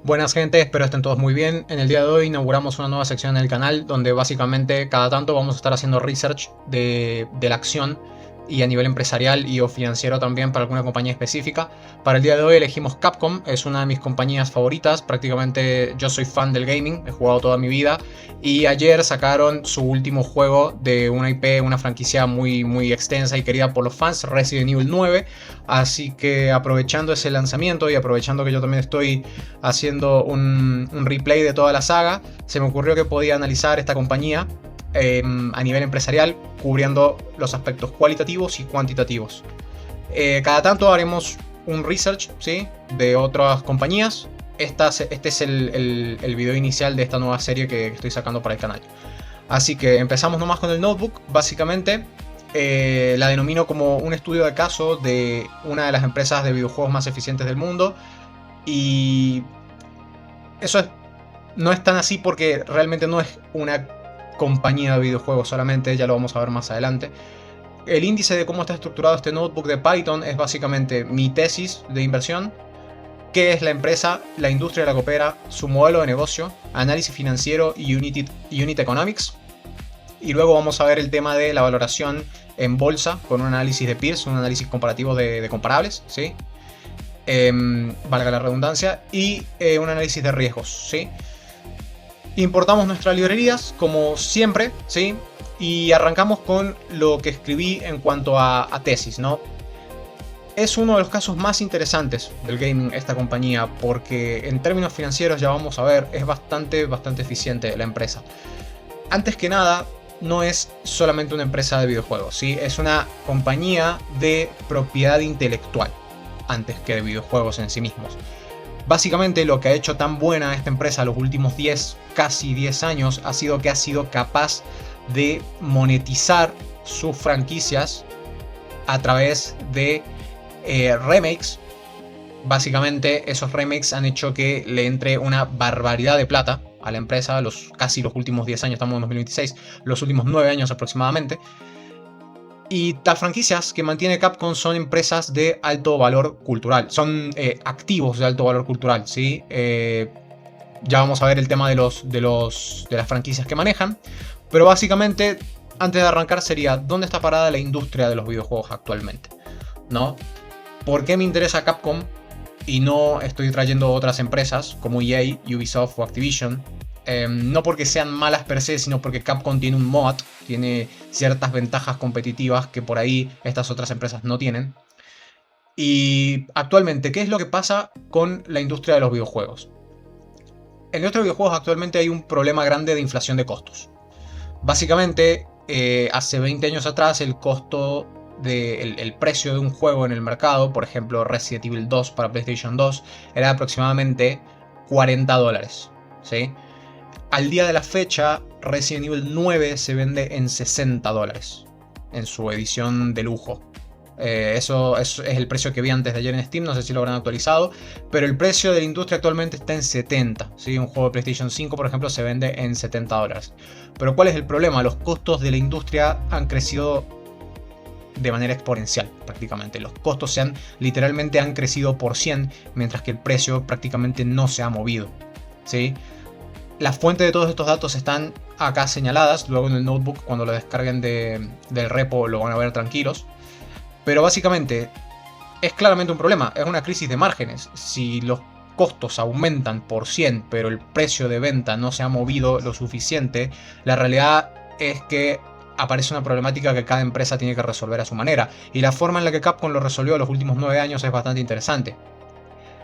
Buenas gente, espero estén todos muy bien. En el día de hoy inauguramos una nueva sección en el canal donde básicamente cada tanto vamos a estar haciendo research de la acción y a nivel empresarial y o financiero también para alguna compañía específica. Para el día de hoy elegimos Capcom, es una de mis compañías favoritas, prácticamente yo soy fan del gaming, he jugado toda mi vida y ayer sacaron su último juego de una IP, una franquicia muy extensa y querida por los fans, Resident Evil 9, así que aprovechando ese lanzamiento y aprovechando que yo también estoy haciendo un replay de toda la saga, se me ocurrió que podía analizar esta compañía a nivel empresarial, cubriendo los aspectos cualitativos y cuantitativos. Cada tanto haremos un research, ¿sí?, de otras compañías. Este es el video inicial de esta nueva serie que estoy sacando para el canal. Así que empezamos nomás con el notebook. Básicamente la denomino como un estudio de caso de una de las empresas de videojuegos más eficientes del mundo. Y eso no es tan así porque realmente no es una compañía de videojuegos solamente, ya lo vamos a ver más adelante. El índice de cómo está estructurado este notebook de Python es básicamente mi tesis de inversión, qué es la empresa, la industria de la que opera, su modelo de negocio, análisis financiero y unit economics. Y luego vamos a ver el tema de la valoración en bolsa con un análisis de peers, un análisis comparativo de comparables, ¿sí? Valga la redundancia, y un análisis de riesgos, ¿sí? Importamos nuestras librerías, como siempre, ¿sí? Y arrancamos con lo que escribí en cuanto a tesis, ¿no? Es uno de los casos más interesantes del gaming esta compañía, porque en términos financieros, ya vamos a ver, es bastante eficiente la empresa. Antes que nada, no es solamente una empresa de videojuegos, ¿sí? Es una compañía de propiedad intelectual, antes que de videojuegos en sí mismos. Básicamente lo que ha hecho tan buena esta empresa los últimos casi 10 años ha sido que ha sido capaz de monetizar sus franquicias a través de remakes. Básicamente esos remakes han hecho que le entre una barbaridad de plata a la empresa casi los últimos 10 años, estamos en 2026, los últimos 9 años aproximadamente. Y las franquicias que mantiene Capcom son empresas de alto valor cultural, son activos de alto valor cultural, ¿sí? Ya vamos a ver el tema de las franquicias que manejan, pero básicamente, antes de arrancar sería, ¿dónde está parada la industria de los videojuegos actualmente? ¿No? ¿Por qué me interesa Capcom y no estoy trayendo otras empresas como EA, Ubisoft o Activision? No porque sean malas per se, sino porque Capcom tiene un mod, tiene ciertas ventajas competitivas que por ahí estas otras empresas no tienen. Y actualmente, ¿qué es lo que pasa con la industria de los videojuegos? En la industria de videojuegos actualmente hay un problema grande de inflación de costos. Básicamente, hace 20 años atrás el costo el precio de un juego en el mercado, por ejemplo Resident Evil 2 para PlayStation 2, era aproximadamente $40, ¿sí? Al día de la fecha, Resident Evil 9 se vende en $60 en su edición de lujo. Eso es el precio que vi antes de ayer en Steam, no sé si lo habrán actualizado, pero el precio de la industria actualmente está en 70, ¿sí? Un juego de PlayStation 5, por ejemplo, se vende en $70. Pero ¿cuál es el problema? Los costos de la industria han crecido de manera exponencial prácticamente. Los costos literalmente han crecido por 100, mientras que el precio prácticamente no se ha movido, ¿sí? Las fuentes de todos estos datos están acá señaladas, luego en el notebook cuando lo descarguen del repo lo van a ver tranquilos. Pero básicamente es claramente un problema, es una crisis de márgenes. Si los costos aumentan por 100 pero el precio de venta no se ha movido lo suficiente, la realidad es que aparece una problemática que cada empresa tiene que resolver a su manera. Y la forma en la que Capcom lo resolvió los últimos 9 años es bastante interesante.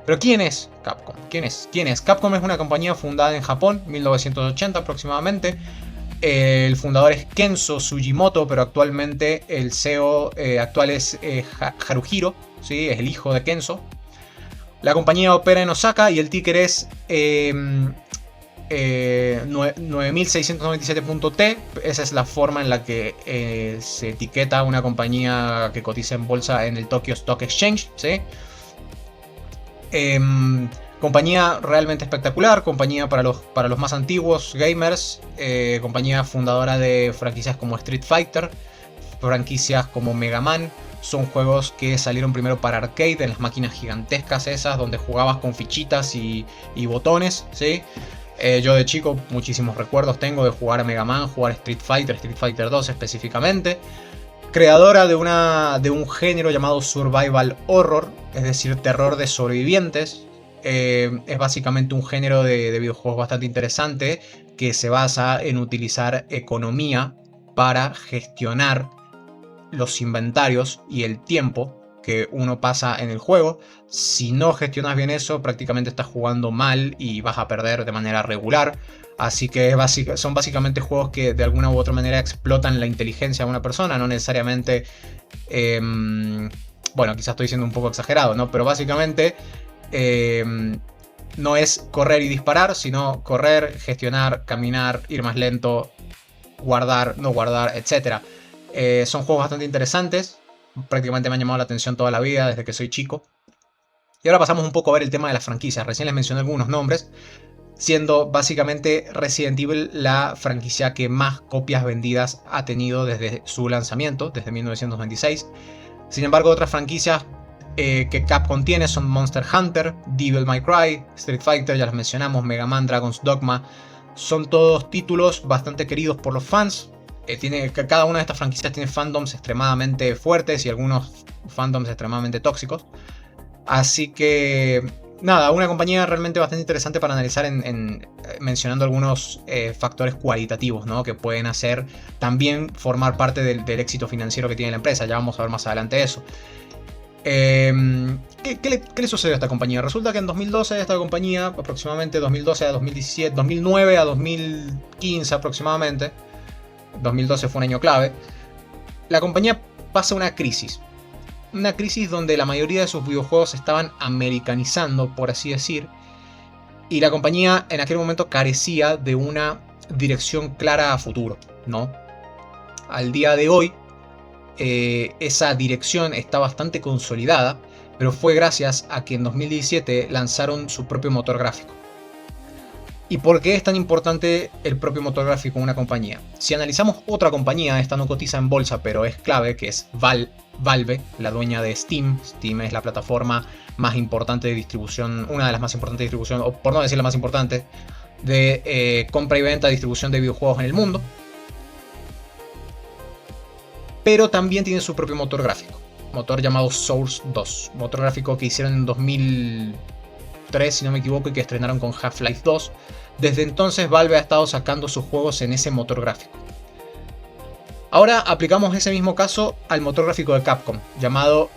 Pero ¿quién es Capcom? ¿Quién es? Capcom es una compañía fundada en Japón, 1980 aproximadamente. El fundador es Kenzo Sugimoto, pero actualmente el CEO actual es Haruhiro, ¿sí? Es el hijo de Kenzo. La compañía opera en Osaka y el ticker es 9697.T. Esa es la forma en la que se etiqueta una compañía que cotiza en bolsa en el Tokyo Stock Exchange, ¿sí? Compañía realmente espectacular, compañía para los más antiguos gamers, compañía fundadora de franquicias como Street Fighter, franquicias como Mega Man, son juegos que salieron primero para arcade, en las máquinas gigantescas esas, donde jugabas con fichitas y botones, ¿sí? Yo de chico muchísimos recuerdos tengo de jugar a Mega Man, jugar Street Fighter 2 específicamente. Creadora de un género llamado Survival Horror, es decir, terror de sobrevivientes. Es básicamente un género de videojuegos bastante interesante que se basa en utilizar economía para gestionar los inventarios y el tiempo que uno pasa en el juego. Si no gestionas bien eso, prácticamente estás jugando mal y vas a perder de manera regular. Así que son básicamente juegos que de alguna u otra manera explotan la inteligencia de una persona, no necesariamente... bueno, quizás estoy siendo un poco exagerado, ¿no? Pero básicamente no es correr y disparar, sino correr, gestionar, caminar, ir más lento, guardar, no guardar, etc. Son juegos bastante interesantes, prácticamente me han llamado la atención toda la vida desde que soy chico. Y ahora pasamos un poco a ver el tema de las franquicias. Recién les mencioné algunos nombres, siendo básicamente Resident Evil la franquicia que más copias vendidas ha tenido desde su lanzamiento, desde 1926. Sin embargo, otras franquicias que Capcom tiene son Monster Hunter, Devil May Cry, Street Fighter, ya las mencionamos, Mega Man, Dragon's Dogma. Son todos títulos bastante queridos por los fans. Cada una de estas franquicias tiene fandoms extremadamente fuertes y algunos fandoms extremadamente tóxicos. Así que nada, una compañía realmente bastante interesante para analizar mencionando algunos factores cualitativos, ¿no? Que pueden hacer también formar parte del éxito financiero que tiene la empresa. Ya vamos a ver más adelante eso. ¿Qué le sucedió a esta compañía? Resulta que en 2012 esta compañía, aproximadamente 2012 a 2017, 2009 a 2015 aproximadamente, 2012 fue un año clave, la compañía pasa una crisis. Una crisis donde la mayoría de sus videojuegos se estaban americanizando, por así decir, y la compañía en aquel momento carecía de una dirección clara a futuro, ¿no? Al día de hoy, esa dirección está bastante consolidada, pero fue gracias a que en 2017 lanzaron su propio motor gráfico. ¿Y por qué es tan importante el propio motor gráfico en una compañía? Si analizamos otra compañía, esta no cotiza en bolsa, pero es clave, que es Valve, la dueña de Steam. Steam es la plataforma más importante de distribución, una de las más importantes de distribución, o por no decir la más importante, de compra y venta, distribución de videojuegos en el mundo. Pero también tiene su propio motor gráfico, motor llamado Source 2, motor gráfico que hicieron en 2003, si no me equivoco, y que estrenaron con Half-Life 2. Desde entonces Valve ha estado sacando sus juegos en ese motor gráfico. Ahora aplicamos ese mismo caso al motor gráfico de Capcom, llamado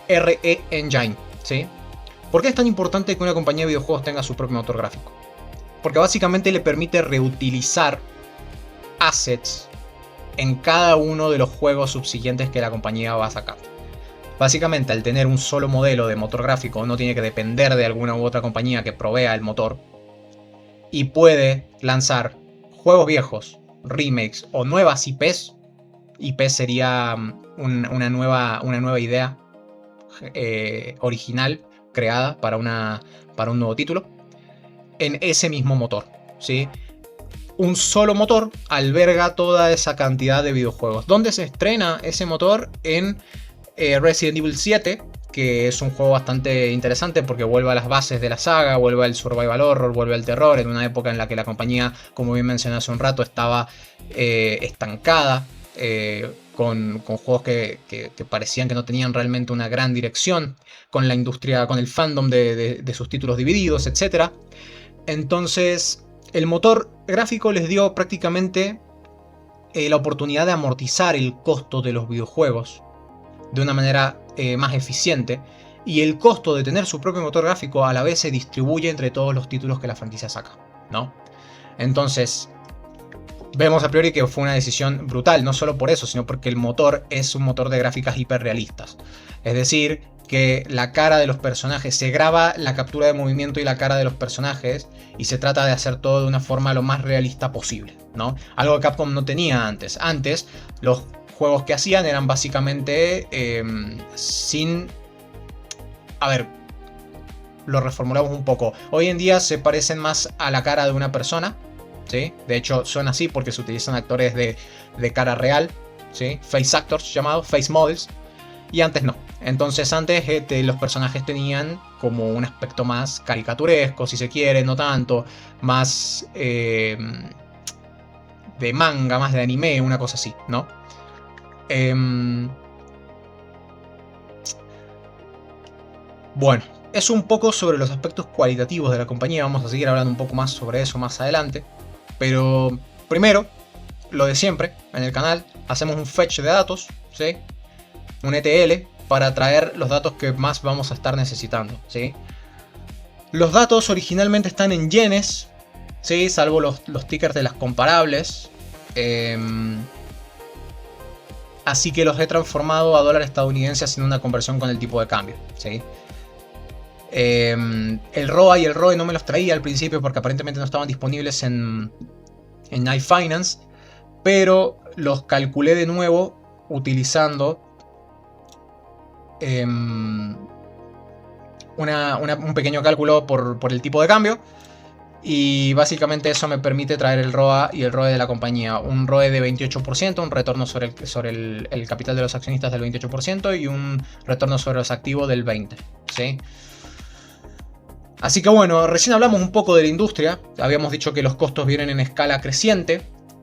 RE Engine, ¿sí? ¿Por qué es tan importante que una compañía de videojuegos tenga su propio motor gráfico? Porque básicamente le permite reutilizar assets en cada uno de los juegos subsiguientes que la compañía va a sacar. Básicamente, al tener un solo modelo de motor gráfico, no tiene que depender de alguna u otra compañía que provea el motor, y puede lanzar juegos viejos, remakes o nuevas IPs. IP sería una nueva idea original creada para un nuevo título en ese mismo motor, ¿sí? Un solo motor alberga toda esa cantidad de videojuegos. ¿Dónde se estrena ese motor? En Resident Evil 7, que es un juego bastante interesante porque vuelve a las bases de la saga, vuelve al survival horror, vuelve al terror, en una época en la que la compañía, como bien mencioné hace un rato, estaba estancada, con juegos que parecían que no tenían realmente una gran dirección, con la industria, con el fandom de sus títulos divididos, etc. Entonces, el motor gráfico les dio prácticamente la oportunidad de amortizar el costo de los videojuegos de una manera más eficiente, y el costo de tener su propio motor gráfico a la vez se distribuye entre todos los títulos que la franquicia saca, ¿no? Entonces, vemos a priori que fue una decisión brutal, no solo por eso, sino porque el motor es un motor de gráficas hiperrealistas. Es decir, que la cara de los personajes, se graba la captura de movimiento y la cara de los personajes, y se trata de hacer todo de una forma lo más realista posible, ¿no? Algo que Capcom no tenía antes. Antes, los juegos que hacían eran básicamente A ver, lo reformulamos un poco. Hoy en día se parecen más a la cara de una persona, ¿sí? De hecho, son así porque se utilizan actores de cara real, ¿sí? Face actors llamados, face models. y antes no. Entonces antes los personajes tenían como un aspecto más caricaturesco, si se quiere, no tanto, más de manga, más de anime, una cosa así, ¿no? Bueno, es un poco sobre los aspectos cualitativos de la compañía, vamos a seguir hablando un poco más sobre eso más adelante, pero primero, lo de siempre, en el canal, hacemos un fetch de datos, ¿sí? Un ETL, para traer los datos que más vamos a estar necesitando, ¿sí? Los datos originalmente están en yenes, ¿sí? Salvo los tickers de las comparables. Así que los he transformado a dólar estadounidense haciendo una conversión con el tipo de cambio, ¿sí? El ROA y el ROE no me los traía al principio porque aparentemente no estaban disponibles en iFinance, pero los calculé de nuevo utilizando un pequeño cálculo por el tipo de cambio, y básicamente eso me permite traer el ROA y el ROE de la compañía. Un ROE de 28%, un retorno sobre el capital de los accionistas del 28% y un retorno sobre los activos del 20%, ¿sí? Así que bueno, recién hablamos un poco de la industria, habíamos dicho que los costos vienen en escala creciente,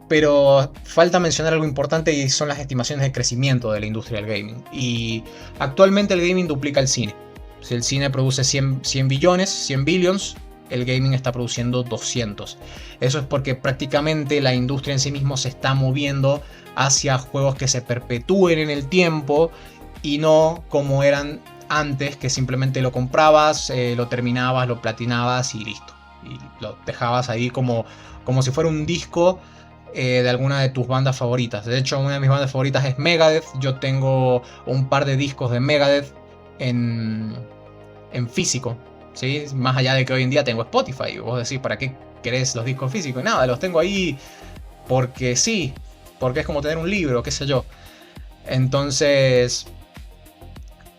pero falta mencionar algo importante y son las estimaciones de crecimiento de la industria del gaming. Y actualmente el gaming duplica el cine. Si el cine produce 100 billones, 100 billions, el gaming está produciendo 200. Eso es porque prácticamente la industria en sí mismo se está moviendo hacia juegos que se perpetúen en el tiempo y no como eran antes, que simplemente lo comprabas, lo terminabas, lo platinabas y listo. Y lo dejabas ahí como si fuera un disco de alguna de tus bandas favoritas. De hecho, una de mis bandas favoritas es Megadeth. Yo tengo un par de discos de Megadeth en físico, ¿sí? Más allá de que hoy en día tengo Spotify. Y vos decís, ¿para qué querés los discos físicos? Y nada, los tengo ahí porque sí, porque es como tener un libro, qué sé yo. Entonces,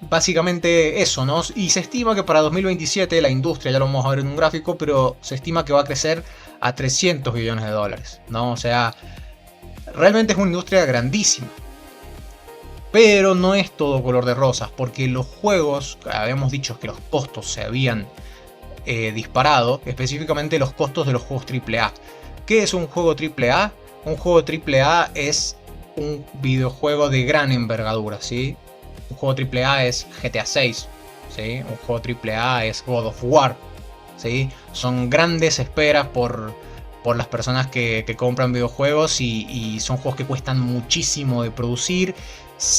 básicamente eso, ¿no? Y se estima que para 2027 la industria, ya lo vamos a ver en un gráfico, pero se estima que va a crecer a 300 billones de dólares, ¿no? O sea, realmente es una industria grandísima. Pero no es todo color de rosas, porque los juegos, habíamos dicho que los costos se habían disparado, específicamente los costos de los juegos AAA. ¿Qué es un juego AAA? Un juego AAA es un videojuego de gran envergadura, ¿sí? Un juego AAA es GTA 6, ¿sí? Un juego AAA es God of War, ¿sí? Son grandes esperas por las personas que compran videojuegos y son juegos que cuestan muchísimo de producir.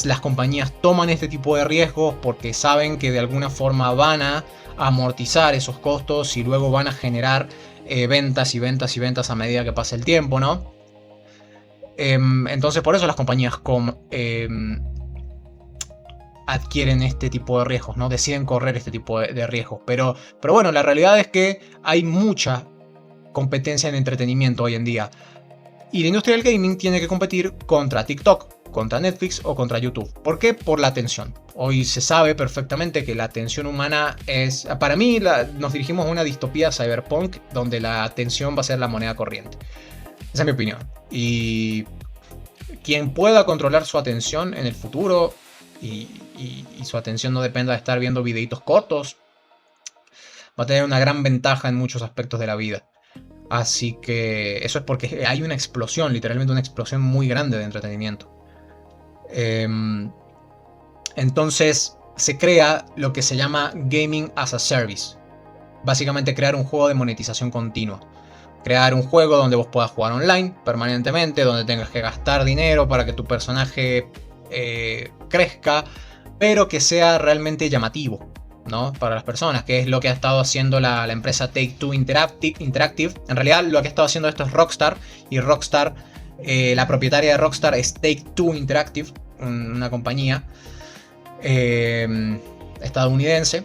Las compañías toman este tipo de riesgos porque saben que de alguna forma van a amortizar esos costos y luego van a generar ventas y ventas y ventas a medida que pasa el tiempo, ¿no? Entonces por eso las compañías adquieren este tipo de riesgos, ¿no? Deciden correr este tipo de riesgos. Pero bueno, la realidad es que hay mucha competencia en entretenimiento hoy en día. Y la industria del gaming tiene que competir contra TikTok, contra Netflix o contra YouTube. ¿Por qué? Por la atención. Hoy se sabe perfectamente que la atención humana es... Para mí nos dirigimos a una distopía cyberpunk donde la atención va a ser la moneda corriente. Esa es mi opinión. Y quien pueda controlar su atención en el futuro y su atención no dependa de estar viendo videitos cortos, va a tener una gran ventaja en muchos aspectos de la vida. Así que eso es porque hay una explosión, literalmente una explosión muy grande de entretenimiento. Entonces se crea lo que se llama Gaming as a Service. Básicamente crear un juego de monetización continua. Crear un juego donde vos puedas jugar online permanentemente, donde tengas que gastar dinero para que tu personaje crezca, pero que sea realmente llamativo, ¿no? Para las personas, que es lo que ha estado haciendo la empresa Take-Two Interactive. En realidad lo que ha estado haciendo esto es Rockstar, y Rockstar, la propietaria de Rockstar es Take-Two Interactive, una compañía estadounidense.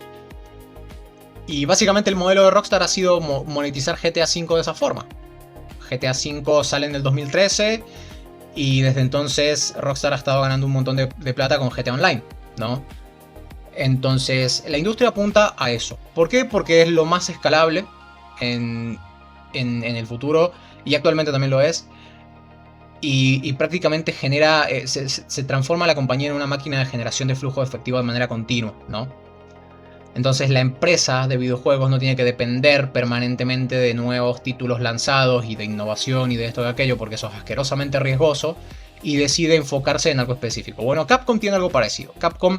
Y básicamente el modelo de Rockstar ha sido monetizar GTA V de esa forma. GTA V sale en el 2013 y desde entonces Rockstar ha estado ganando un montón de plata con GTA Online, ¿no? Entonces la industria apunta a eso. ¿Por qué? Porque es lo más escalable en el futuro, y actualmente también lo es. y prácticamente genera, se transforma la compañía en una máquina de generación de flujo de efectivo de manera continua, ¿no? Entonces la empresa de videojuegos no tiene que depender permanentemente de nuevos títulos lanzados y de innovación y de esto y de aquello, porque eso es asquerosamente riesgoso, y decide enfocarse en algo específico. Bueno, Capcom tiene algo parecido. Capcom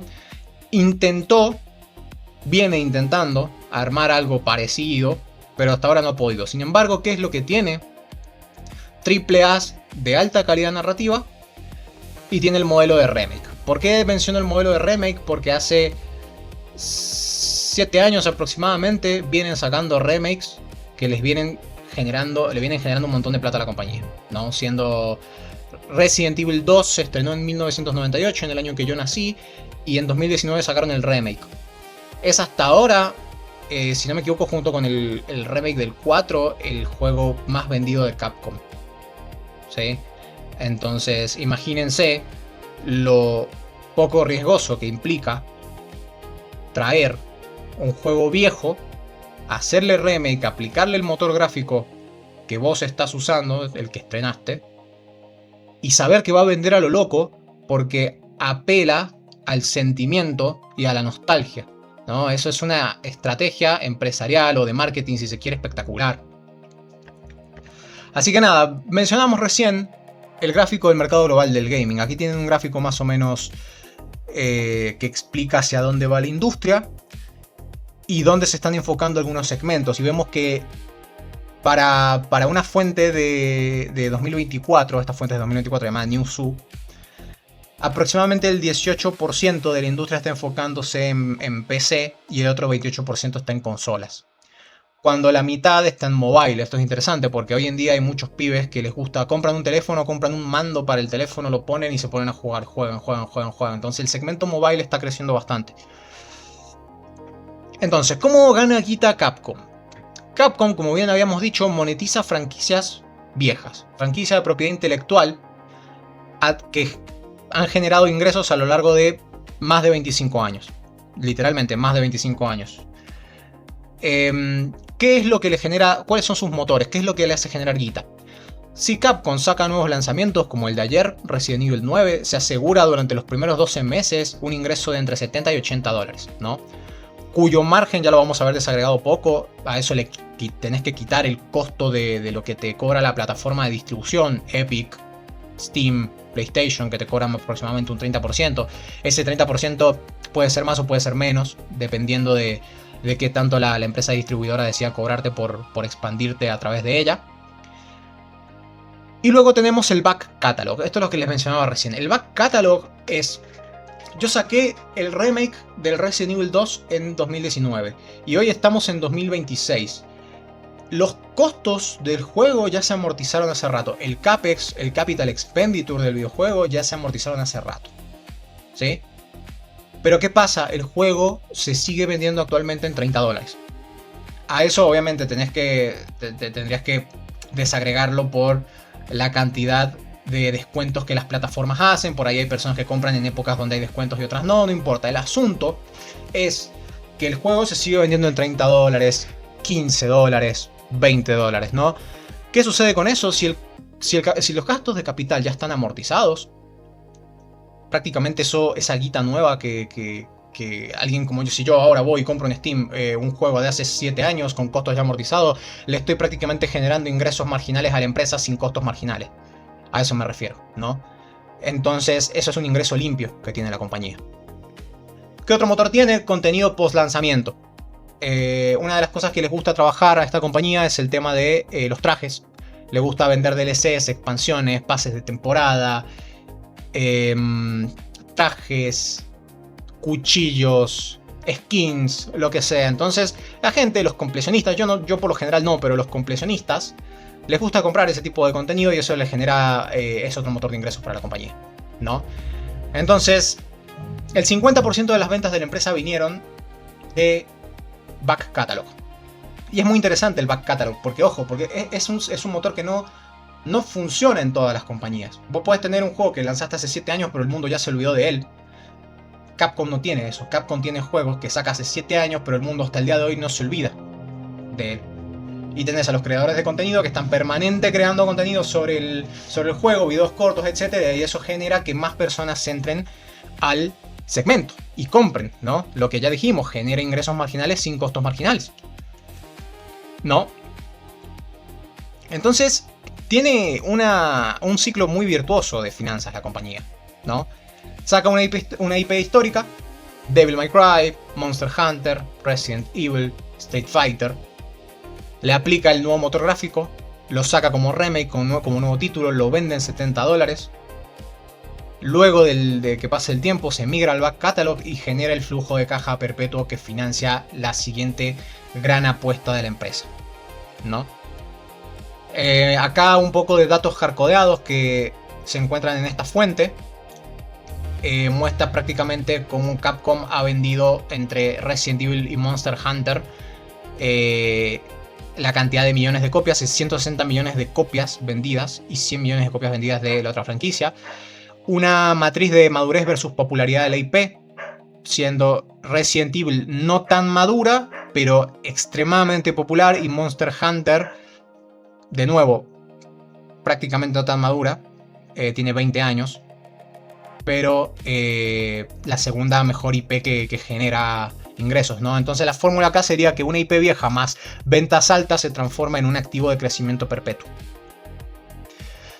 viene intentando armar algo parecido, pero hasta ahora no ha podido. Sin embargo, ¿qué es lo que tiene? AAA de alta calidad narrativa y tiene el modelo de remake. ¿Por qué menciono el modelo de remake? Porque hace 7 años aproximadamente vienen sacando remakes que le vienen generando un montón de plata a la compañía, ¿no? Siendo Resident Evil 2 se estrenó en 1998, en el año en que yo nací, y en 2019 sacaron el remake. Es hasta ahora, si no me equivoco, junto con el remake del 4, el juego más vendido de Capcom, ¿sí? Entonces, imagínense lo poco riesgoso que implica traer un juego viejo, hacerle remake, aplicarle el motor gráfico que vos estás usando, el que estrenaste, y saber que va a vender a lo loco porque apela al sentimiento y a la nostalgia, ¿no? Eso es una estrategia empresarial o de marketing, si se quiere, espectacular. Así que nada, mencionamos recién el gráfico del mercado global del gaming. Aquí tienen un gráfico más o menos que explica hacia dónde va la industria y dónde se están enfocando algunos segmentos. Y vemos que para una fuente de 2024, esta fuente de 2024 llamada Newzoo, aproximadamente el 18% de la industria está enfocándose en PC y el otro 28% está en consolas. Cuando la mitad está en mobile. Esto es interesante porque hoy en día hay muchos pibes que les gusta, compran un teléfono, compran un mando para el teléfono, lo ponen y se ponen a jugar, juegan. Entonces el segmento mobile está creciendo bastante. Entonces, ¿cómo gana guita Capcom? Capcom, como bien habíamos dicho, monetiza franquicias viejas, franquicias de propiedad intelectual que han generado ingresos a lo largo de más de 25 años. Literalmente, más de 25 años. ¿Qué es lo que le genera? ¿Cuáles son sus motores? ¿Qué es lo que le hace generar guita? Si Capcom saca nuevos lanzamientos como el de ayer, Resident Evil 9, se asegura durante los primeros 12 meses un ingreso de entre 70 y 80 dólares, ¿no? Cuyo margen ya lo vamos a ver desagregado poco. A eso le tenés que quitar el costo de lo que te cobra la plataforma de distribución, Epic, Steam, PlayStation, que te cobran aproximadamente un 30%. Ese 30% puede ser más o puede ser menos, dependiendo de qué tanto la empresa distribuidora decida cobrarte por expandirte a través de ella. Y luego tenemos el back catalog. Esto es lo que les mencionaba recién. El back catalog es... Yo saqué el remake del Resident Evil 2 en 2019 y hoy estamos en 2026. Los costos del juego ya se amortizaron hace rato. El CAPEX, el Capital Expenditure del videojuego ya se amortizaron hace rato, ¿sí? Pero ¿qué pasa? El juego se sigue vendiendo actualmente en 30 dólares. A eso obviamente tendrías que desagregarlo por la cantidad de descuentos que las plataformas hacen. Por ahí hay personas que compran en épocas donde hay descuentos y otras no importa. El asunto es que el juego se sigue vendiendo en 30 dólares, 15 dólares, 20 dólares, ¿no? ¿Qué sucede con eso? Si los gastos de capital ya están amortizados, prácticamente esa guita nueva que alguien como yo, si yo ahora voy y compro en Steam un juego de hace 7 años con costos ya amortizados, le estoy prácticamente generando ingresos marginales a la empresa sin costos marginales. A eso me refiero, ¿no? Entonces, eso es un ingreso limpio que tiene la compañía. ¿Qué otro motor tiene? Contenido post lanzamiento. Una de las cosas que les gusta trabajar a esta compañía es el tema de los trajes. Le gusta vender DLCs, expansiones, pases de temporada, trajes, cuchillos, skins, lo que sea. Entonces, la gente, los completionistas, yo por lo general no, pero los completionistas les gusta comprar ese tipo de contenido y eso les genera es otro motor de ingresos para la compañía, ¿no? Entonces, el 50% de las ventas de la empresa vinieron de back catalog. Y es muy interesante el back catalog, porque ojo, porque es un motor que no funciona en todas las compañías. Vos podés tener un juego que lanzaste hace 7 años, pero el mundo ya se olvidó de él. Capcom no tiene eso. Capcom tiene juegos que saca hace 7 años, pero el mundo hasta el día de hoy no se olvida de él. Y tenés a los creadores de contenido que están permanente creando contenido sobre el juego, videos cortos, etc. Y eso genera que más personas entren al segmento y compren, ¿no? Lo que ya dijimos, genera ingresos marginales sin costos marginales, ¿no? Entonces, tiene un ciclo muy virtuoso de finanzas la compañía, ¿no? Saca una IP histórica, Devil May Cry, Monster Hunter, Resident Evil, Street Fighter. Le aplica el nuevo motor gráfico, lo saca como remake, como nuevo título, lo vende en $70. Luego de que pase el tiempo, se migra al back catalog y genera el flujo de caja perpetuo que financia la siguiente gran apuesta de la empresa, ¿no? Acá un poco de datos hardcodeados que se encuentran en esta fuente. Muestra prácticamente cómo Capcom ha vendido entre Resident Evil y Monster Hunter la cantidad de millones de copias. Es 160 millones de copias vendidas y 100 millones de copias vendidas de la otra franquicia. Una matriz de madurez versus popularidad de la IP, siendo Resident Evil no tan madura, pero extremadamente popular, y Monster Hunter, de nuevo, prácticamente no tan madura, tiene 20 años, pero la segunda mejor IP que genera ingresos, ¿no? Entonces la fórmula acá sería que una IP vieja más ventas altas se transforma en un activo de crecimiento perpetuo.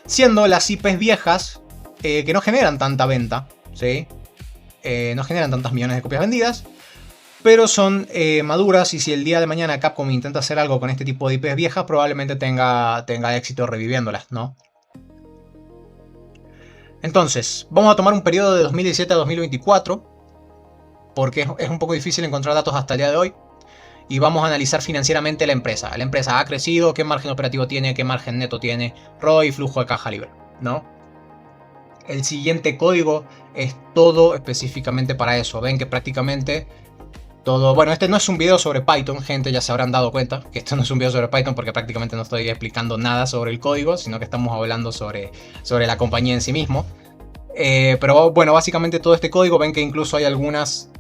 Siendo las IPs viejas que no generan tanta venta, ¿sí? No generan tantas millones de copias vendidas, pero son maduras, y si el día de mañana Capcom intenta hacer algo con este tipo de IPs viejas, probablemente tenga éxito reviviéndolas, ¿no? Entonces, vamos a tomar un periodo de 2017 a 2024, porque es un poco difícil encontrar datos hasta el día de hoy, y vamos a analizar financieramente la empresa. La empresa ha crecido, qué margen operativo tiene, qué margen neto tiene, ROI y flujo de caja libre, ¿no? El siguiente código es todo específicamente para eso. Ven que prácticamente todo... Bueno, este no es un video sobre Python, gente, ya se habrán dado cuenta que esto no es un video sobre Python, porque prácticamente no estoy explicando nada sobre el código, sino que estamos hablando sobre la compañía en sí mismo. Pero bueno, básicamente todo este código, ven que incluso hay algunas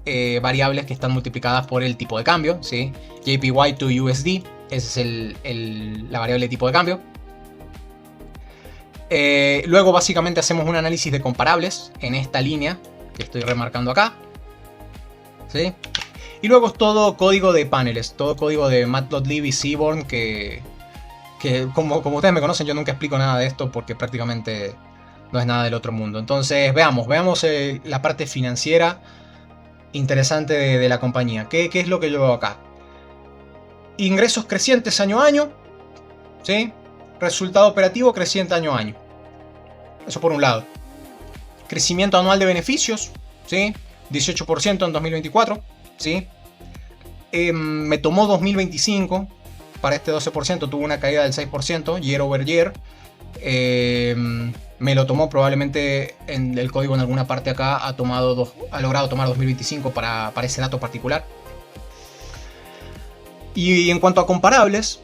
variables que están multiplicadas por el tipo de cambio, ¿sí? JPY to USD, esa es la variable de tipo de cambio. Luego básicamente hacemos un análisis de comparables en esta línea que estoy remarcando acá, ¿sí? Y luego es todo código de paneles, todo código de Matplotlib y Seaborn, que como ustedes me conocen, yo nunca explico nada de esto porque prácticamente no es nada del otro mundo. Entonces veamos la parte financiera interesante de la compañía. ¿Qué es lo que yo veo acá? Ingresos crecientes año a año, ¿sí? Resultado operativo creciente año a año. Eso por un lado. Crecimiento anual de beneficios, ¿sí? 18% en 2024, ¿sí? Me tomó 2025 para este 12%, tuvo una caída del 6% year over year. Me lo tomó probablemente en el código en alguna parte acá, ha logrado tomar 2025 para ese dato particular. Y en cuanto a comparables,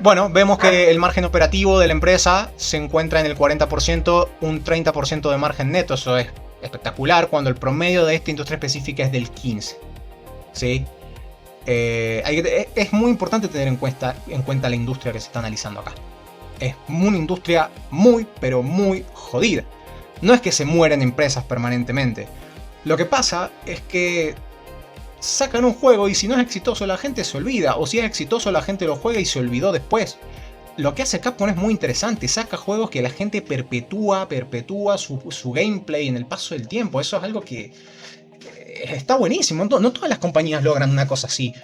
bueno, vemos que el margen operativo de la empresa se encuentra en el 40%, un 30% de margen neto. Eso es espectacular cuando el promedio de esta industria específica es del 15%, ¿sí? Es muy importante tener en cuenta la industria que se está analizando acá. Es una industria muy, pero muy jodida. No es que se mueren empresas permanentemente. Lo que pasa es que sacan un juego y si no es exitoso la gente se olvida, o si es exitoso la gente lo juega y se olvidó después. Lo que hace Capcom es muy interesante, saca juegos que la gente perpetúa su gameplay en el paso del tiempo. Eso es algo que está buenísimo. No todas las compañías logran una cosa así,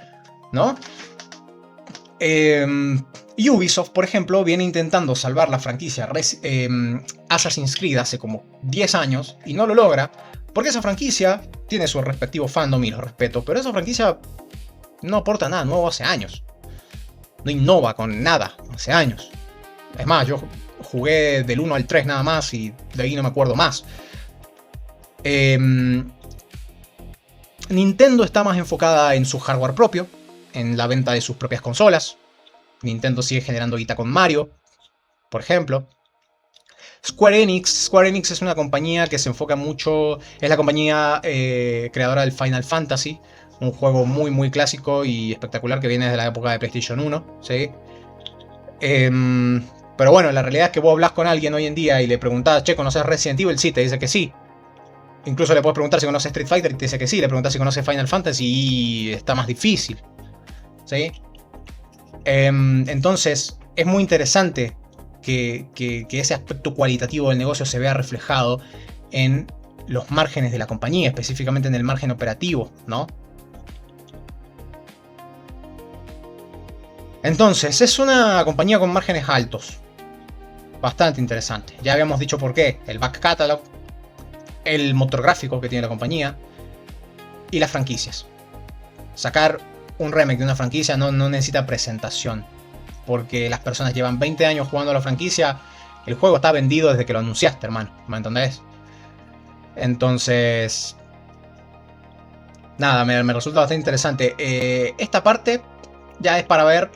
¿no? Ubisoft, por ejemplo, viene intentando salvar la franquicia Assassin's Creed hace como 10 años y no lo logra, porque esa franquicia tiene su respectivo fandom y lo respeto, pero esa franquicia no aporta nada nuevo hace años. No innova con nada hace años. Es más, yo jugué del 1 al 3 nada más y de ahí no me acuerdo más. Nintendo está más enfocada en su hardware propio, en la venta de sus propias consolas. Nintendo sigue generando guita con Mario, por ejemplo. Square Enix es una compañía que se enfoca mucho, es la compañía creadora del Final Fantasy, un juego muy muy clásico y espectacular que viene desde la época de PlayStation 1, ¿sí? Pero bueno, la realidad es que vos hablas con alguien hoy en día y le preguntás, che, ¿conoces Resident Evil? Sí, te dice que sí. Incluso le puedes preguntar si conoce Street Fighter y te dice que sí. Le preguntas si conoce Final Fantasy y está más difícil. ¿Sí? Entonces, es muy interesante que ese aspecto cualitativo del negocio se vea reflejado en los márgenes de la compañía, específicamente en el margen operativo, ¿no? Entonces, es una compañía con márgenes altos. Bastante interesante. Ya habíamos dicho por qué. El back catalog, el motor gráfico que tiene la compañía y las franquicias. Sacar un remake de una franquicia no necesita presentación, porque las personas llevan 20 años jugando a la franquicia. El juego está vendido desde que lo anunciaste, hermano, ¿me entendés? Entonces, nada, me resulta bastante interesante. Esta parte ya es para ver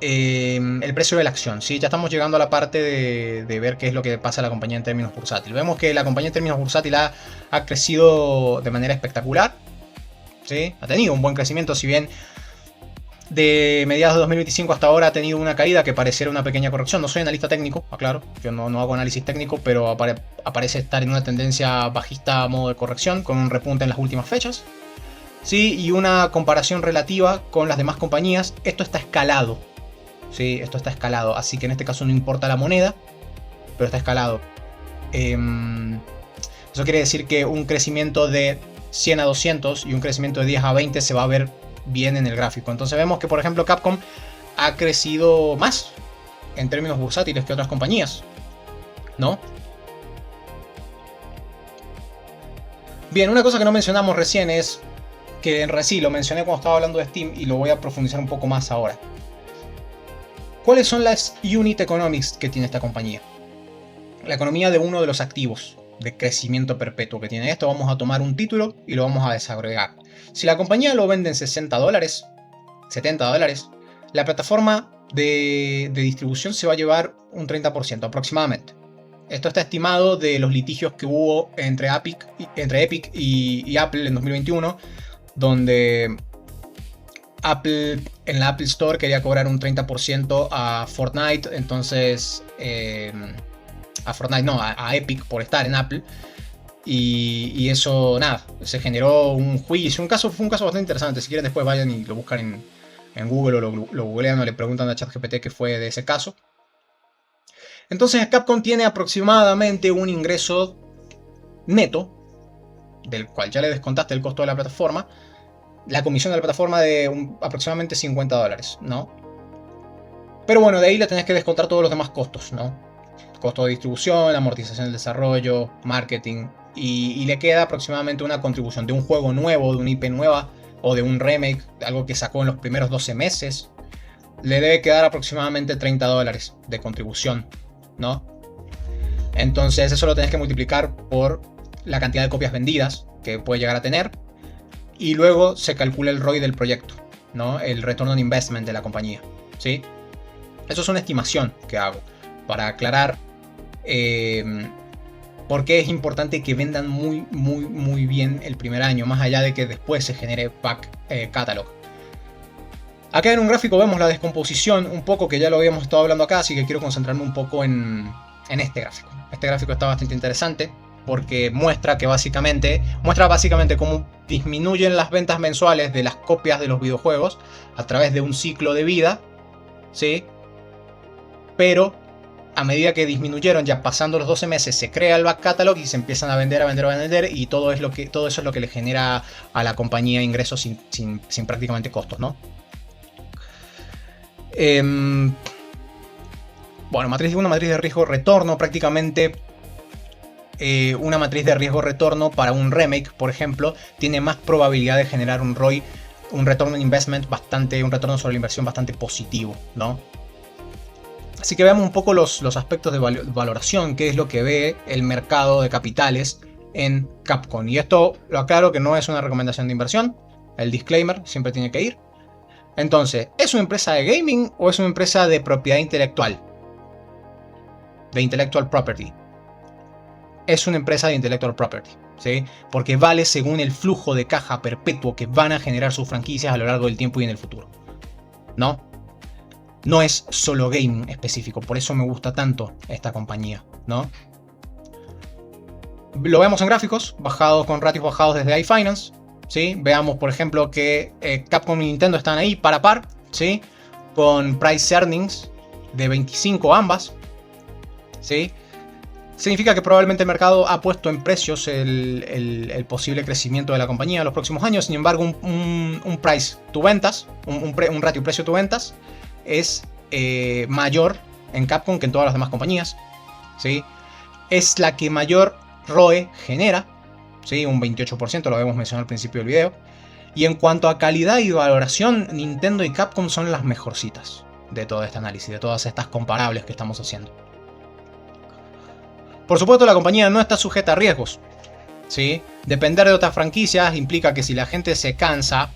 el precio de la acción, ¿sí? Ya estamos llegando a la parte de ver qué es lo que pasa a la compañía en términos bursátiles. Vemos que la compañía en términos bursátiles ha crecido de manera espectacular, ¿sí? Ha tenido un buen crecimiento, si bien de mediados de 2025 hasta ahora ha tenido una caída que pareciera una pequeña corrección. No soy analista técnico, aclaro, yo no hago análisis técnico, pero aparece estar en una tendencia bajista a modo de corrección, con un repunte en las últimas fechas, ¿sí? Y una comparación relativa con las demás compañías. Esto está escalado, ¿sí? Esto está escalado, así que en este caso no importa la moneda, pero está escalado. Eso quiere decir que un crecimiento de 100 a 200 y un crecimiento de 10 a 20 se va a ver bien en el gráfico. Entonces vemos que, por ejemplo, Capcom ha crecido más en términos bursátiles que otras compañías, ¿no? Bien, una cosa que no mencionamos recién es que en sí lo mencioné cuando estaba hablando de Steam y lo voy a profundizar un poco más ahora. ¿Cuáles son las unit economics que tiene esta compañía? La economía de uno de los activos de crecimiento perpetuo que tiene esto. Vamos a tomar un título y lo vamos a desagregar. Si la compañía lo vende en $60, $70, la plataforma de distribución se va a llevar un 30% aproximadamente. Esto está estimado de los litigios que hubo entre Epic y Apple en 2021, donde Apple en la Apple Store quería cobrar un 30% a Fortnite, entonces a Fortnite no, a Epic por estar en Apple. Y eso, nada, se generó un juicio. Fue un caso bastante interesante. Si quieren, después vayan y lo buscan en Google o lo googlean o le preguntan a ChatGPT qué fue de ese caso. Entonces, Capcom tiene aproximadamente un ingreso neto, del cual ya le descontaste el costo de la plataforma, la comisión de la plataforma de aproximadamente $50, ¿no? Pero bueno, de ahí le tenés que descontar todos los demás costos, ¿no? Costo de distribución, amortización del desarrollo, marketing. Y le queda aproximadamente una contribución de un juego nuevo, de una IP nueva o de un remake, algo que sacó en los primeros 12 meses. Le debe quedar aproximadamente $30 de contribución, ¿no? Entonces eso lo tenés que multiplicar por la cantidad de copias vendidas que puede llegar a tener. Y luego se calcula el ROI del proyecto, ¿no? El return on investment de la compañía, ¿sí? Eso es una estimación que hago para aclarar por qué es importante que vendan muy bien el primer año, más allá de que después se genere back catalog. Acá en un gráfico vemos la descomposición un poco, que ya lo habíamos estado hablando acá, así que quiero concentrarme un poco en este gráfico. Este gráfico está bastante interesante porque muestra básicamente cómo disminuyen las ventas mensuales de las copias de los videojuegos a través de un ciclo de vida, ¿sí? Pero a medida que disminuyeron, ya pasando los 12 meses, se crea el back catalog y se empiezan a vender, y todo eso es lo que le genera a la compañía ingresos sin prácticamente costos, ¿no? Bueno, una matriz de riesgo-retorno, prácticamente una matriz de riesgo-retorno para un remake, por ejemplo, tiene más probabilidad de generar un ROI, un return on investment un retorno sobre la inversión bastante positivo, ¿no? Así que veamos un poco los aspectos de valoración, qué es lo que ve el mercado de capitales en Capcom. Y esto lo aclaro que no es una recomendación de inversión, el disclaimer siempre tiene que ir. Entonces, ¿es una empresa de gaming o es una empresa de propiedad intelectual? De intellectual property. Es una empresa de intellectual property, ¿sí? Porque vale según el flujo de caja perpetuo que van a generar sus franquicias a lo largo del tiempo y en el futuro, ¿no? no es solo gaming específico, por eso me gusta tanto esta compañía, ¿no? Lo vemos en gráficos, bajados con ratios bajados desde iFinance, ¿sí? Veamos, por ejemplo, que Capcom y Nintendo están ahí par a par, ¿sí? Con price earnings de 25 ambas, ¿sí? Significa que probablemente el mercado ha puesto en precios el posible crecimiento de la compañía en los próximos años. Sin embargo, un price to ventas, un ratio precio to ventas es mayor en Capcom que en todas las demás compañías, ¿sí? Es la que mayor ROE genera, ¿sí? Un 28%, lo habíamos mencionado al principio del video. Y en cuanto a calidad y valoración, Nintendo y Capcom son las mejorcitas de todo este análisis, de todas estas comparables que estamos haciendo. Por supuesto, la compañía no está sujeta a riesgos, ¿sí? Depender de otras franquicias implica que si la gente se cansa,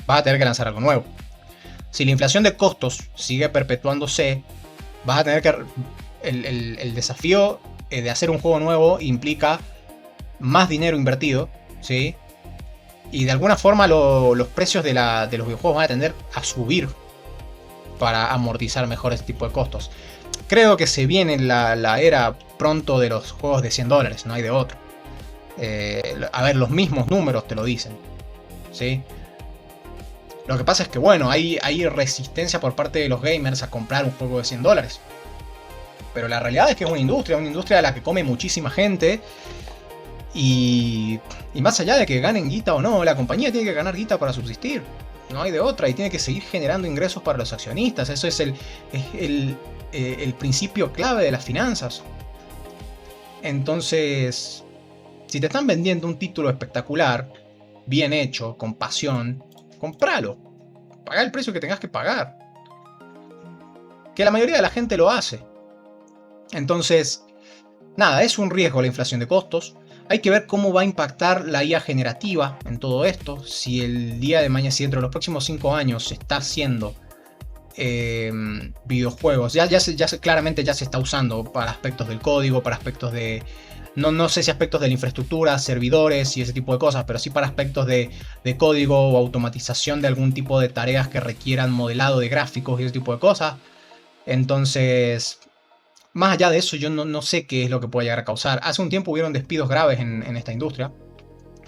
vas a tener que lanzar algo nuevo. Si la inflación de costos sigue perpetuándose, vas a tener que... El desafío de hacer un juego nuevo implica más dinero invertido, ¿sí? Y de alguna forma los precios de los videojuegos van a tender a subir para amortizar mejor este tipo de costos. Creo que se viene la era pronto de los juegos de $100, no hay de otro. A ver, los mismos números te lo dicen, ¿sí? Lo que pasa es que, bueno, hay resistencia por parte de los gamers a comprar un juego de $100. Pero la realidad es que es una industria a la que come muchísima gente. Y más allá de que ganen guita o no, la compañía tiene que ganar guita para subsistir. No hay de otra, y tiene que seguir generando ingresos para los accionistas. Eso es el principio clave de las finanzas. Entonces, si te están vendiendo un título espectacular, bien hecho, con pasión, compralo. Pagá el precio que tengas que pagar. Que la mayoría de la gente lo hace. Entonces, nada, es un riesgo la inflación de costos. Hay que ver cómo va a impactar la IA generativa en todo esto. Si el día de mañana, si dentro de los próximos 5 años se está haciendo videojuegos, claramente ya se está usando para aspectos del código, para aspectos de... No sé si aspectos de la infraestructura, servidores y ese tipo de cosas, pero sí para aspectos de código o automatización de algún tipo de tareas que requieran modelado de gráficos y ese tipo de cosas. Entonces, más allá de eso, yo no sé qué es lo que puede llegar a causar. Hace un tiempo hubieron despidos graves en esta industria.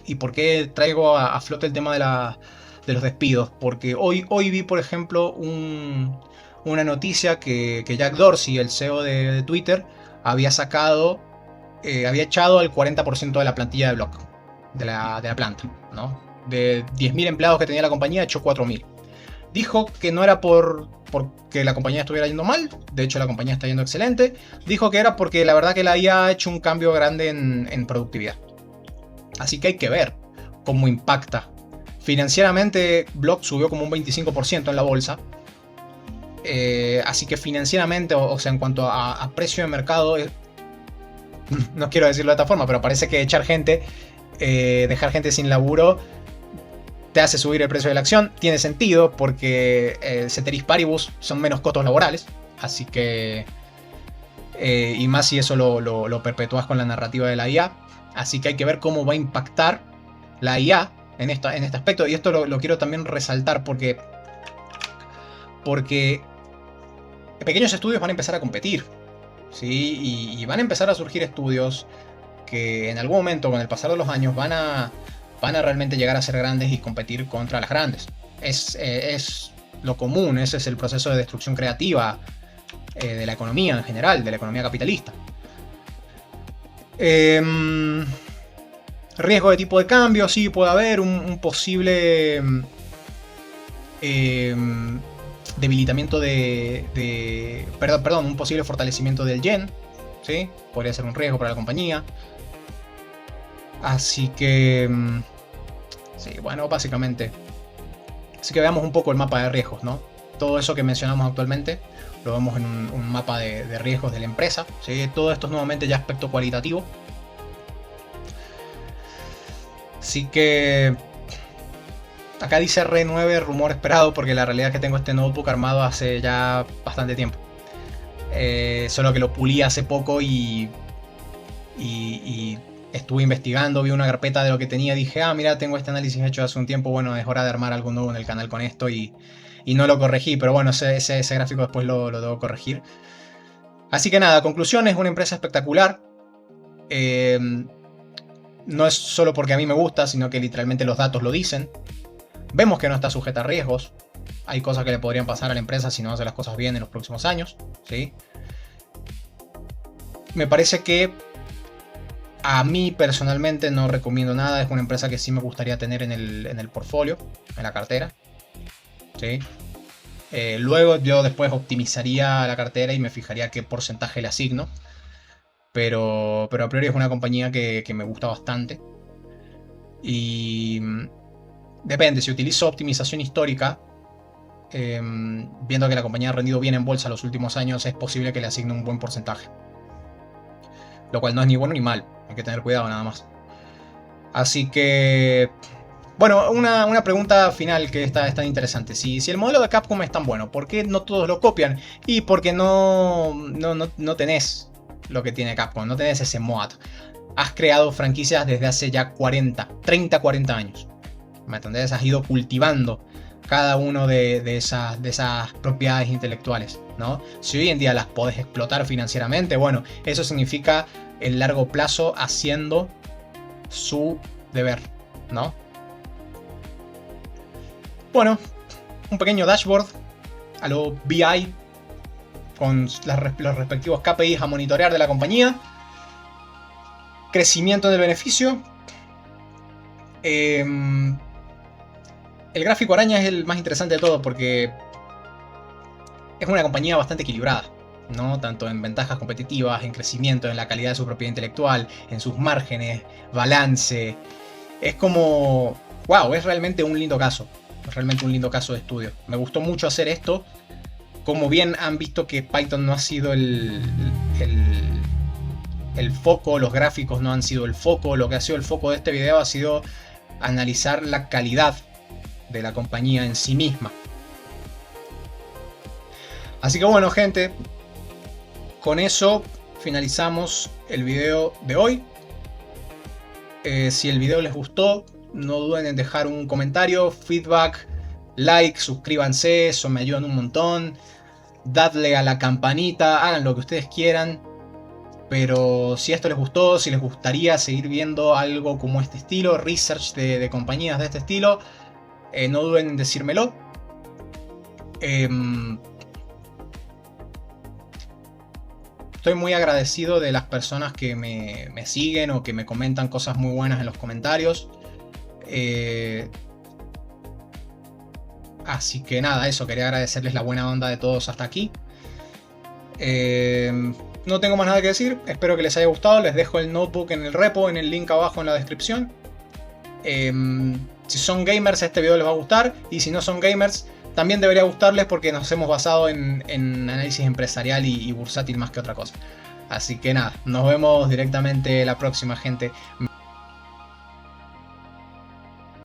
¿Y por qué traigo a flote el tema de los despidos? Porque hoy vi, por ejemplo, una noticia que Jack Dorsey, el CEO de Twitter, había sacado, había echado al 40% de la plantilla de Block, de la planta, ¿no? De 10.000 empleados que tenía la compañía, echó 4.000. Dijo que no era porque la compañía estuviera yendo mal, de hecho la compañía está yendo excelente. Dijo que era porque la verdad que la IA ha hecho un cambio grande en productividad. Así que hay que ver cómo impacta. Financieramente, Block subió como un 25% en la bolsa. Así que financieramente, o sea, en cuanto a precio de mercado, no quiero decirlo de esta forma, pero parece que echar gente, dejar gente sin laburo, te hace subir el precio de la acción. Tiene sentido porque ceteris paribus son menos costos laborales. Así que... y más si eso lo perpetúas con la narrativa de la IA. Así que hay que ver cómo va a impactar la IA en este aspecto. Y esto lo quiero también resaltar porque pequeños estudios van a empezar a competir, ¿sí? Y van a empezar a surgir estudios que en algún momento, con el pasar de los años, van a realmente llegar a ser grandes y competir contra las grandes. Es lo común, ese es el proceso de destrucción creativa de la economía en general, de la economía capitalista. Riesgo de tipo de cambio, sí puede haber un posible debilitamiento un posible fortalecimiento del yen, ¿sí? Podría ser un riesgo para la compañía. Así que sí, bueno, básicamente. Así que veamos un poco el mapa de riesgos, ¿no? Todo eso que mencionamos actualmente lo vemos en un mapa de riesgos de la empresa, ¿sí? Todo esto es nuevamente ya aspecto cualitativo. Así que acá dice R9, rumor esperado, porque la realidad es que tengo este notebook armado hace ya bastante tiempo. Solo que lo pulí hace poco y estuve investigando, vi una carpeta de lo que tenía, dije, mira, tengo este análisis hecho hace un tiempo, bueno, es hora de armar algo nuevo en el canal con esto y y no lo corregí, pero bueno, ese gráfico después lo debo corregir. Así que nada, conclusión, es una empresa espectacular. No es solo porque a mí me gusta, sino que literalmente los datos lo dicen. Vemos que no está sujeta a riesgos. Hay cosas que le podrían pasar a la empresa si no hace las cosas bien en los próximos años, ¿sí? Me parece que a mí personalmente no recomiendo nada. Es una empresa que sí me gustaría tener en el portfolio, en la cartera, ¿sí? Luego yo después optimizaría la cartera y me fijaría qué porcentaje le asigno. Pero a priori es una compañía que me gusta bastante. Y depende, si utilizo optimización histórica, viendo que la compañía ha rendido bien en bolsa los últimos años, es posible que le asigne un buen porcentaje. Lo cual no es ni bueno ni mal, hay que tener cuidado nada más. Así que... Bueno, una pregunta final que está interesante. Si el modelo de Capcom es tan bueno, ¿por qué no todos lo copian? Y porque no tenés lo que tiene Capcom, no tenés ese MOAT. Has creado franquicias desde hace ya 30, 40 años. ¿Me entendés? Has ido cultivando cada uno de esas propiedades intelectuales, ¿no? Si hoy en día las podés explotar financieramente, bueno, eso significa el largo plazo haciendo su deber, ¿no? Bueno, un pequeño dashboard a lo BI con los respectivos KPIs a monitorear de la compañía. Crecimiento del beneficio. El gráfico araña es el más interesante de todo porque es una compañía bastante equilibrada, ¿no? Tanto en ventajas competitivas, en crecimiento, en la calidad de su propiedad intelectual, en sus márgenes, balance. Es como... ¡Wow! Es realmente un lindo caso. Es realmente un lindo caso de estudio. Me gustó mucho hacer esto. Como bien han visto que Python no ha sido el foco, los gráficos no han sido el foco. Lo que ha sido el foco de este video ha sido analizar la calidad de la compañía en sí misma. Así que bueno, gente, con eso finalizamos el video de hoy. Si el video les gustó, no duden en dejar un comentario, feedback, like, suscríbanse, eso me ayudan un montón. Dadle a la campanita, hagan lo que ustedes quieran. Pero si esto les gustó, si les gustaría seguir viendo algo como este estilo, research de compañías de este estilo, no duden en decírmelo. Estoy muy agradecido de las personas que me siguen o que me comentan cosas muy buenas en los comentarios. Así que nada, eso, quería agradecerles la buena onda de todos hasta aquí. No tengo más nada que decir, espero que les haya gustado. Les dejo el notebook en el repo, en el link abajo en la descripción. Si son gamers este video les va a gustar, y si no son gamers también debería gustarles porque nos hemos basado en análisis empresarial y bursátil más que otra cosa. Así que nada, nos vemos directamente la próxima, gente.